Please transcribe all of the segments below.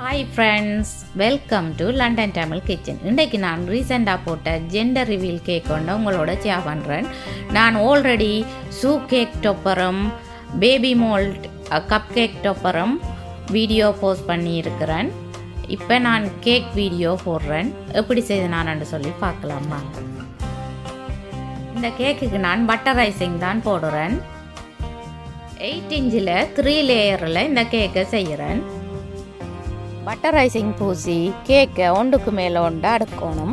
Hi friends, welcome to London Tamil kitchen. இன்றைக்கு நான் ரீசெண்டாக போட்ட ஜெண்டர் ரிவீல் கேக் கொண்டு உங்களோட ஷேர் பண்ணுறேன். நான் ஆல்ரெடி கேக் டொப்பரும் பேபி மோல்ட் கப் கேக் டொப்பரும் வீடியோ போஸ்ட் பண்ணியிருக்கிறேன். இப்போ நான் கேக் வீடியோ போடுறேன். எப்படி செய்து நான் சொல்லி பார்க்கலாமா? இந்த கேக்குக்கு நான் பட்டர் ஐசிங் தான் போடுறேன். 8 இன்ச்சில் 3 லேயரில் இந்த கேக்கை செய்கிறேன். பட்டர் ஐசிங் பூசி கேக்கை ஒன்றுக்கு மேலே ஒன்று அடுக்கணும்.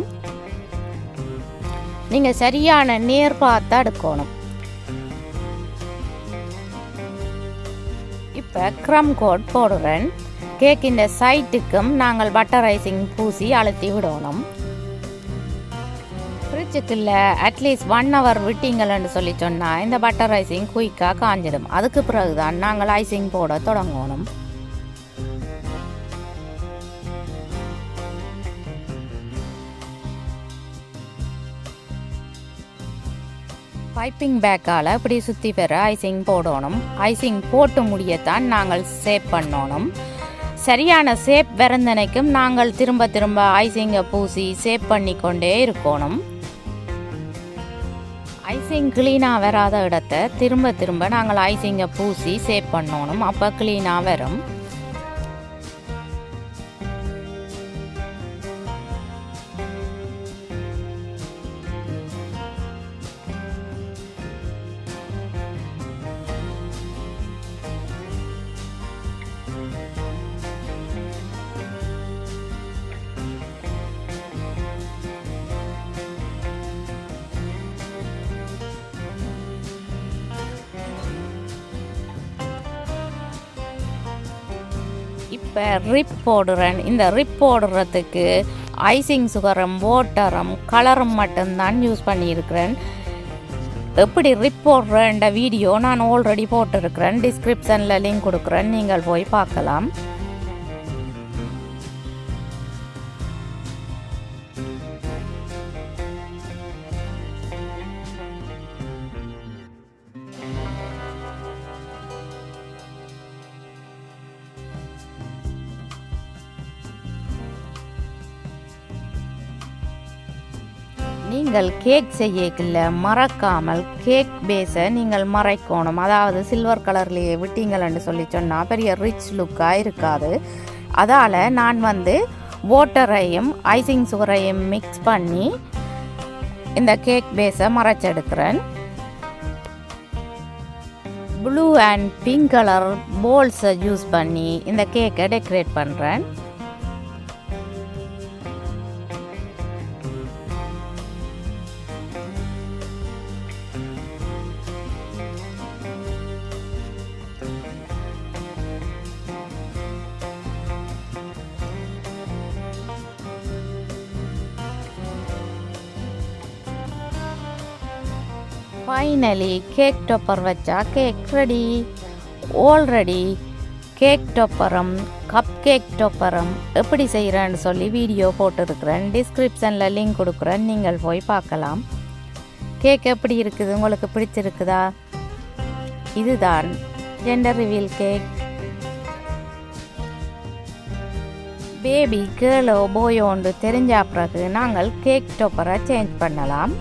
நீங்கள் சரியான நேர் பார்த்து அடுக்கணும். இப்போ க்ரம் கோட் போடுறேன். கேக்கின் சைட்டுக்கும் நாங்கள் பட்டர் ஐசிங் பூசி அழுத்தி விடணும். ஃப்ரிட்ஜுக்குள்ள அட்லீஸ்ட் 1 hour விட்டீங்கள்னு சொல்லி சொன்னால் இந்த பட்டர் ஐசிங் குயிக்காக காஞ்சிடும். அதுக்கு பிறகு தான் நாங்கள் ஐசிங் போட தொடங்கணும். பைப்பிங் பேக்கால் இப்படி சுற்றி பெற ஐசிங் போடணும். ஐசிங் போட்டு முடியத்தான் நாங்கள் சேப் பண்ணணும். சரியான சேப் வரந்தனைக்கும் நாங்கள் திரும்ப திரும்ப ஐசிங்கை பூசி சேப் பண்ணி கொண்டே இருக்கணும். ஐசிங் க்ளீனாக வராத இடத்த திரும்ப திரும்ப நாங்கள் ஐசிங்கை பூசி சேப் பண்ணணும். அப்போ க்ளீனாக வரும். இப்போ ரிப் போடுறேன். இந்த ரிப் போடுறதுக்கு ஐசிங் சுகரும் வாட்டரும் கலரும் மட்டும்தான் யூஸ் பண்ணியிருக்கிறேன். எப்படி ரிப் போடுறேன்ற வீடியோ நான் ஆல்ரெடி போட்டிருக்கிறேன். டிஸ்கிரிப்ஷனில் லிங்க் கொடுக்குறேன், நீங்கள் போய் பார்க்கலாம். நீங்கள் கேக் செய்யக்குள்ள மறக்காமல் கேக் பேஸை நீங்கள் மறைக்கணும். அதாவது சில்வர் கலர்லேயே விட்டீங்கள்னு சொல்லி சொன்னால் பெரிய ரிச் லுக்காக இருக்காது. அதால் நான் வாட்டரையும் ஐசிங் சுகரையும் மிக்ஸ் பண்ணி இந்த கேக் பேஸை மறைச்செடுக்கிறேன். ப்ளூ அண்ட் பிங்க் கலர் போல்ஸை யூஸ் பண்ணி இந்த கேக்கை டெக்கரேட் பண்ணுறேன். ஃபைனலி கேக் டொப்பர் வச்சா கேக் ரெடி. ஆல்ரெடி கேக் டொப்பரும் கப் கேக் டொப்பரும் எப்படி செய்கிறேன்னு சொல்லி வீடியோ போட்டிருக்கிறேன். டிஸ்கிரிப்ஷனில் லிங்க் கொடுக்குறேன், நீங்கள் போய் பார்க்கலாம். கேக் எப்படி இருக்குது, உங்களுக்கு பிடிச்சிருக்குதா? இதுதான் ஜெண்டர் ரிவீல் கேக். பேபி கேர்ளோ போயோண்டு தெரிஞ்ச பிறகு நாங்கள் கேக் டொப்பரை சேஞ்ச் பண்ணலாம்.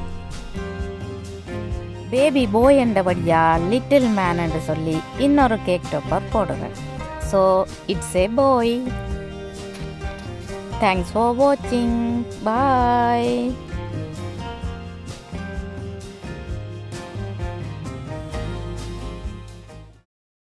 பேபி போய் என்றபடியா லிட்டில் மேன் என்று சொல்லி இன்னொரு கேக் டொப்பர் போடுறேன். So it's A bye. Thanks for வாட்சிங். பாய்.